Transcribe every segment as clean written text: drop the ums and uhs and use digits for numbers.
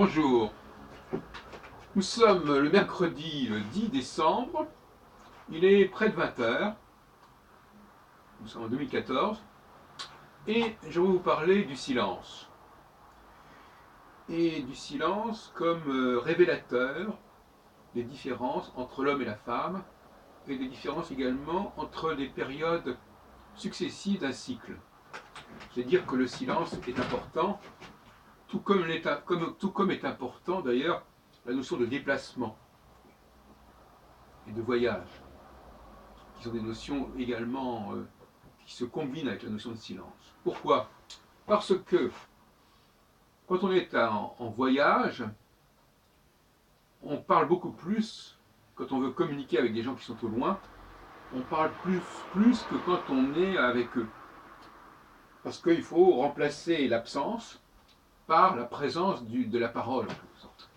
Bonjour, nous sommes le mercredi 10 décembre, il est près de 20 heures, nous sommes en 2014, et je vais vous parler du silence. Et du silence comme révélateur des différences entre l'homme et la femme, et des différences également entre les périodes successives d'un cycle. C'est-à-dire que le silence est important, tout comme est important d'ailleurs la notion de déplacement et de voyage, qui sont des notions également qui se combinent avec la notion de silence. Pourquoi? Parce que quand on est en voyage, on parle beaucoup plus, quand on veut communiquer avec des gens qui sont au loin, on parle plus que quand on est avec eux. Parce qu'il faut remplacer l'absence par la présence de la parole, en quelque sorte.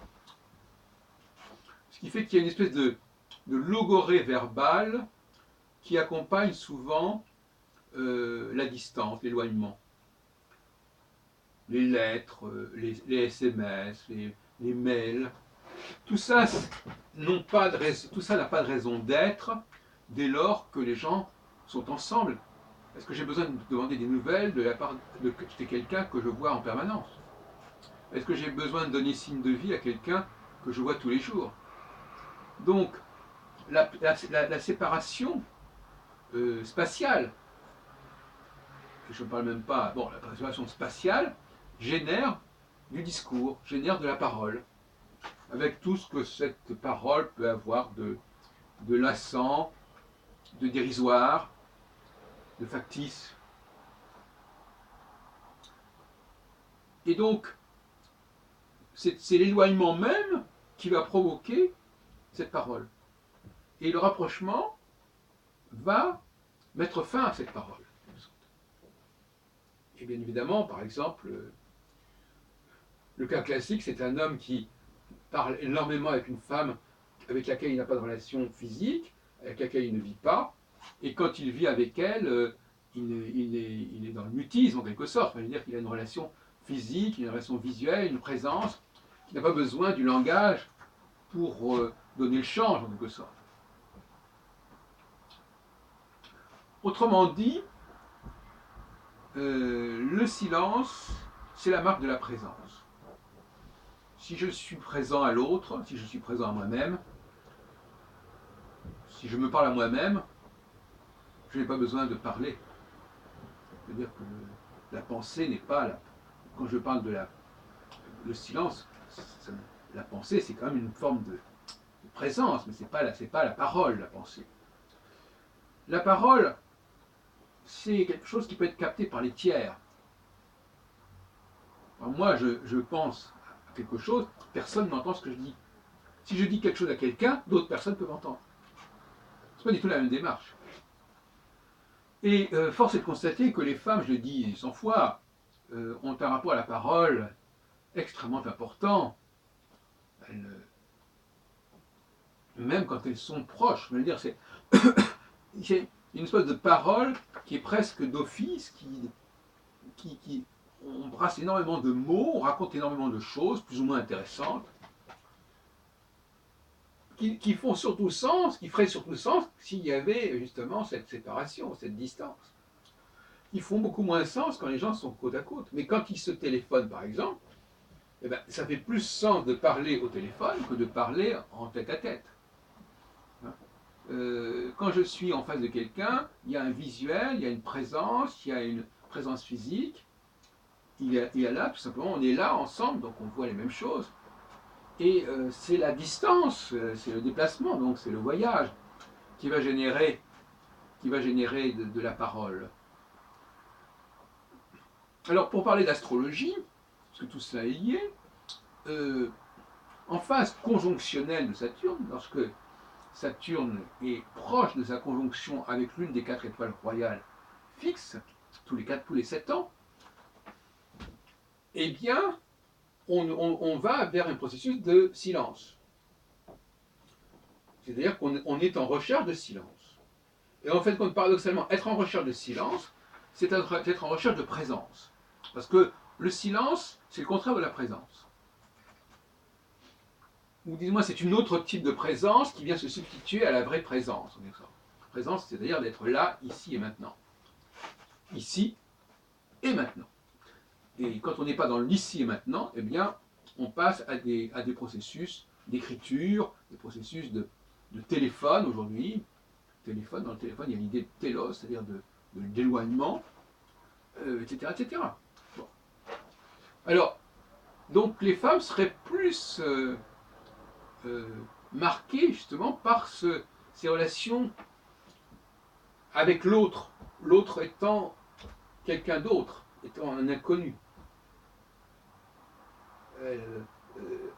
Ce qui fait qu'il y a une espèce de logorée verbale qui accompagne souvent la distance, l'éloignement. Les lettres, les SMS, les mails, tout ça n'a pas de raison d'être dès lors que les gens sont ensemble. Est-ce que j'ai besoin de demander des nouvelles de la part de quelqu'un que je vois en permanence? Est-ce que j'ai besoin de donner signe de vie à quelqu'un que je vois tous les jours? Donc, la séparation spatiale, je ne parle même pas, bon, la séparation spatiale génère du discours, génère de la parole, avec tout ce que cette parole peut avoir de lassant, de dérisoire, de factice. Et donc, c'est l'éloignement même qui va provoquer cette parole. Et le rapprochement va mettre fin à cette parole. Et bien évidemment, par exemple, le cas classique, c'est un homme qui parle énormément avec une femme avec laquelle il n'a pas de relation physique, avec laquelle il ne vit pas, et quand il vit avec elle, il est dans le mutisme en quelque sorte, c'est-à-dire qu'il a une relation physique, une relation visuelle, une présence, qui n'a pas besoin du langage pour donner le change en quelque sorte. Autrement dit, le silence, c'est la marque de la présence. Si je suis présent à l'autre, si je suis présent à moi-même, si je me parle à moi-même, je n'ai pas besoin de parler. C'est-à-dire que la pensée n'est pas là. Quand je parle de le silence, la pensée, c'est quand même une forme de présence, mais ce n'est pas la parole, la pensée. La parole, c'est quelque chose qui peut être capté par les tiers. Alors moi, je pense à quelque chose, personne n'entend ce que je dis. Si je dis quelque chose à quelqu'un, d'autres personnes peuvent entendre. Ce n'est pas du tout la même démarche. Et force est de constater que les femmes, je le dis 100 fois, ont un rapport à la parole extrêmement important. Même quand elles sont proches, je veux dire, c'est une espèce de parole qui est presque d'office, qui on brasse énormément de mots, on raconte énormément de choses, plus ou moins intéressantes, qui font surtout sens, qui feraient surtout sens s'il y avait justement cette séparation, cette distance. Ils font beaucoup moins sens quand les gens sont côte à côte. Mais quand ils se téléphonent, par exemple, eh ben, ça fait plus sens de parler au téléphone que de parler en tête à tête. Quand je suis en face de quelqu'un, il y a un visuel, il y a une présence physique. Il y a là, tout simplement, on est là ensemble, donc on voit les mêmes choses. Et c'est la distance, c'est le déplacement, donc c'est le voyage qui va générer de la parole. Alors pour parler d'astrologie, parce que tout cela est lié, en phase conjonctionnelle de Saturne, lorsque Saturne est proche de sa conjonction avec l'une des 4 étoiles royales fixes, tous les 7 ans, eh bien, on va vers un processus de silence. C'est-à-dire qu'on est en recherche de silence. Et en fait, paradoxalement, être en recherche de silence, c'est être en recherche de présence. Parce que le silence, c'est le contraire de la présence. ou dis-moi c'est une autre type de présence qui vient se substituer à la vraie présence. Présence, c'est-à-dire d'être là, ici et maintenant. Ici et maintenant. Et quand on n'est pas dans l'ici et maintenant, eh bien, on passe à des processus d'écriture, des processus de téléphone aujourd'hui. Dans le téléphone, il y a l'idée de télos, c'est-à-dire d'éloignement, etc. etc. Bon. Alors, donc les femmes seraient plus marquées justement par ces relations avec l'autre, l'autre étant quelqu'un d'autre, étant un inconnu.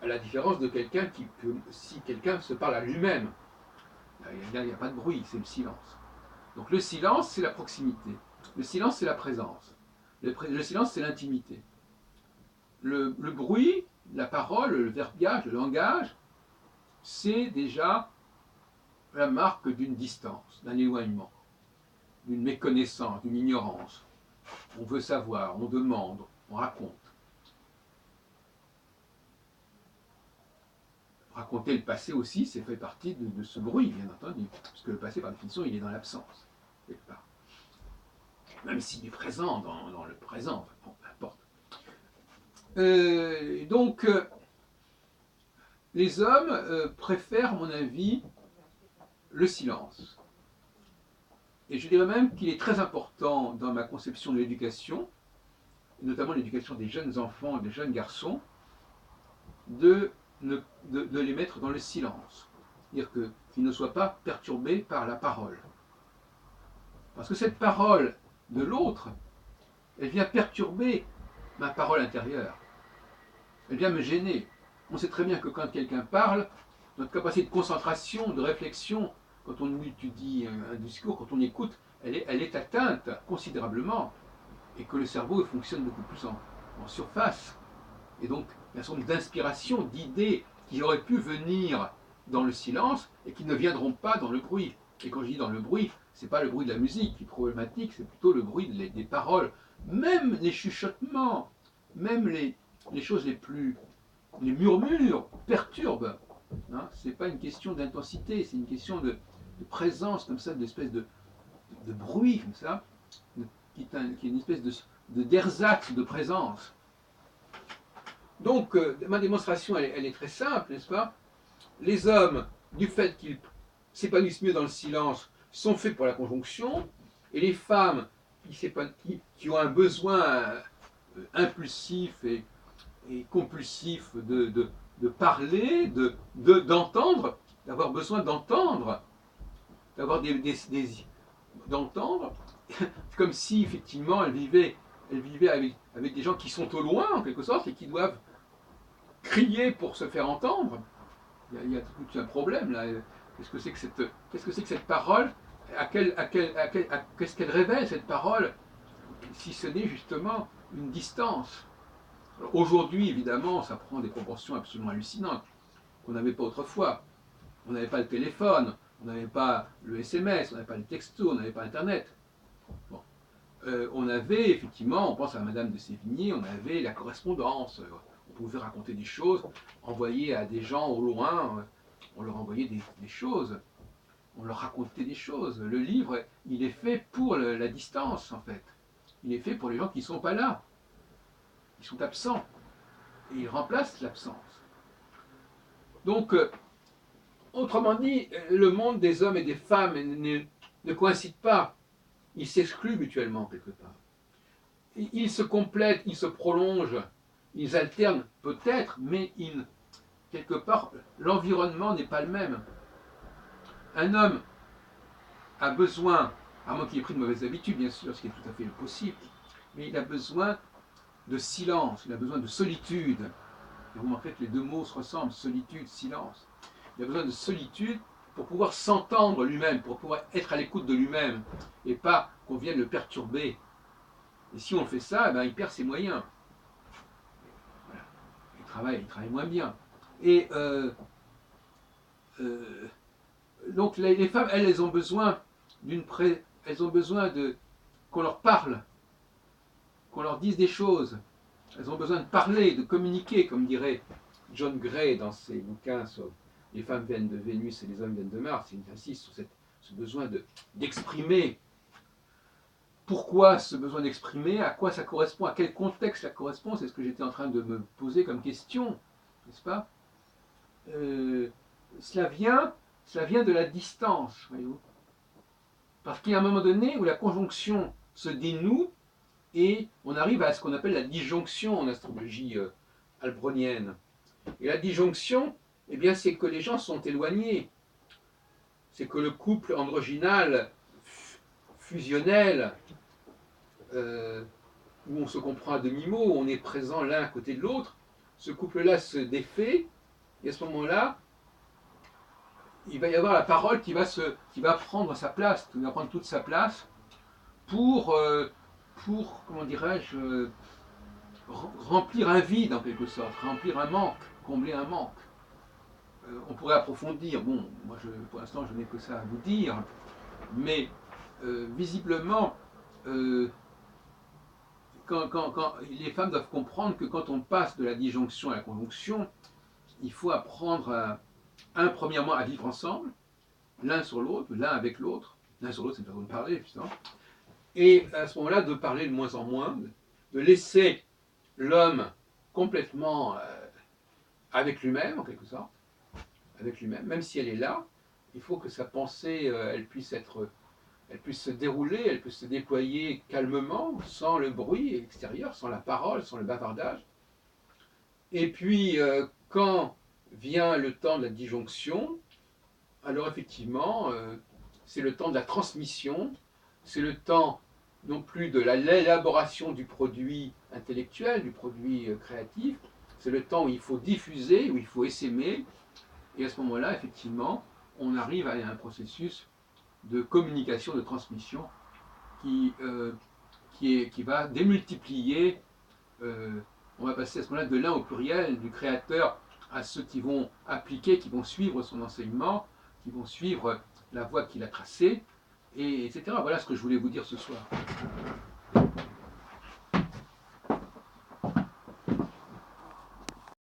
À la différence de quelqu'un si quelqu'un se parle à lui-même, il n'y a pas de bruit, c'est le silence. Donc le silence, c'est la proximité. Le silence, c'est la présence. Le silence, c'est l'intimité. Le bruit, la parole, le verbiage, le langage, c'est déjà la marque d'une distance, d'un éloignement, d'une méconnaissance, d'une ignorance. On veut savoir, on demande, on raconte. Raconter le passé aussi, c'est fait partie de ce bruit, bien entendu, parce que le passé, par définition, il est dans l'absence, quelque part. Même s'il est présent dans le présent, bon, peu importe. Donc, les hommes préfèrent, à mon avis, le silence. Et je dirais même qu'il est très important dans ma conception de l'éducation, notamment l'éducation des jeunes enfants et des jeunes garçons, de les mettre dans le silence. C'est-à-dire qu'ils ne soient pas perturbés par la parole. Parce que cette parole de l'autre, elle vient perturber ma parole intérieure. Elle vient me gêner. On sait très bien que quand quelqu'un parle, notre capacité de concentration, de réflexion, quand on étudie un discours, quand on écoute, elle est atteinte considérablement. Et que le cerveau fonctionne beaucoup plus en surface. Et donc, il y a une sorte d'inspiration, d'idées qui auraient pu venir dans le silence et qui ne viendront pas dans le bruit. Et quand je dis dans le bruit, ce n'est pas le bruit de la musique qui est problématique, c'est plutôt le bruit des paroles. Même les chuchotements, même les choses les murmures perturbent. Hein, ce n'est pas une question d'intensité, c'est une question de présence, comme ça, d'espèce de bruit, comme ça, qui est une espèce d'ersatz de présence. Donc, ma démonstration, elle est très simple, n'est-ce pas? Les hommes, du fait qu'ils s'épanouissent mieux dans le silence, sont faits pour la conjonction, et les femmes qui ont un besoin impulsif et compulsif de parler, d'entendre, d'avoir besoin d'entendre, d'entendre, comme si effectivement elles vivaient avec des gens qui sont au loin en quelque sorte et qui doivent crier pour se faire entendre. Il y a tout un problème là. Qu'est-ce que c'est que cette parole? Qu'est-ce qu'elle révèle cette parole, si ce n'est justement une distance? Aujourd'hui, évidemment, ça prend des proportions absolument hallucinantes qu'on n'avait pas autrefois. On n'avait pas le téléphone, on n'avait pas le SMS, on n'avait pas le texto, on n'avait pas Internet. Bon. On avait effectivement, on pense à Madame de Sévigné, on avait la correspondance. On pouvait raconter des choses, envoyer à des gens au loin, on leur envoyait des choses, on leur racontait des choses. Le livre, il est fait pour la distance, en fait. Il est fait pour les gens qui ne sont pas là. Ils sont absents. Et il remplace l'absence. Donc, autrement dit, le monde des hommes et des femmes ne coïncide pas. Ils s'excluent mutuellement, quelque part. Ils se complètent, ils se prolongent, ils alternent peut-être, mais quelque part, l'environnement n'est pas le même. Un homme a besoin, à moins qu'il ait pris de mauvaises habitudes, bien sûr, ce qui est tout à fait possible, mais il a besoin de silence, il a besoin de solitude. Et vous remarquez que les deux mots se ressemblent, solitude, silence. Il a besoin de solitude pour pouvoir s'entendre lui-même, pour pouvoir être à l'écoute de lui-même, et pas qu'on vienne le perturber. Et si on fait ça, eh ben, il perd ses moyens. Voilà. Il travaille moins bien. Et donc les femmes, elles ont besoin elles ont besoin qu'on leur parle, qu'on leur dise des choses. Elles ont besoin de parler, de communiquer, comme dirait John Gray, dans ses bouquins sur les femmes viennent de Vénus et les hommes viennent de Mars, il insiste sur ce besoin d'exprimer. Pourquoi ce besoin d'exprimer? À quoi ça correspond? À quel contexte ça correspond? C'est ce que j'étais en train de me poser comme question, n'est-ce pas? euh, cela, vient, cela vient de la distance, voyez-vous. Parce qu'il y a un moment donné où la conjonction se dénoue et on arrive à ce qu'on appelle la disjonction en astrologie albronienne. Et la disjonction, eh bien, c'est que les gens sont éloignés. C'est que le couple androgynal, fusionnel, où on se comprend à demi-mot, où on est présent l'un à côté de l'autre, ce couple-là se défait, et à ce moment-là, il va y avoir la parole qui va prendre sa place, qui va prendre toute sa place pour comment dirais-je, remplir un vide en quelque sorte, remplir un manque, combler un manque. On pourrait approfondir, bon, moi pour l'instant je n'ai que ça à vous dire, mais visiblement, quand les femmes doivent comprendre que quand on passe de la disjonction à la conjonction, il faut apprendre premièrement à vivre ensemble, l'un sur l'autre, l'un avec l'autre, l'un sur l'autre c'est une façon de parler, évidemment, et à ce moment-là de parler de moins en moins, de laisser l'homme complètement avec lui-même, en quelque sorte, avec lui-même, même si elle est là, il faut que sa pensée, elle puisse se dérouler, elle puisse se déployer calmement, sans le bruit extérieur, sans la parole, sans le bavardage. Et puis, quand vient le temps de la disjonction, alors effectivement, c'est le temps de la transmission, c'est le temps non plus de l'élaboration du produit intellectuel, du produit créatif, c'est le temps où il faut diffuser, où il faut essaimer, et à ce moment-là, effectivement, on arrive à un processus de communication, de transmission qui va démultiplier, on va passer à ce moment-là de l'un au pluriel, du créateur à ceux qui vont appliquer, qui vont suivre son enseignement, qui vont suivre la voie qu'il a tracée, et etc. Voilà ce que je voulais vous dire ce soir.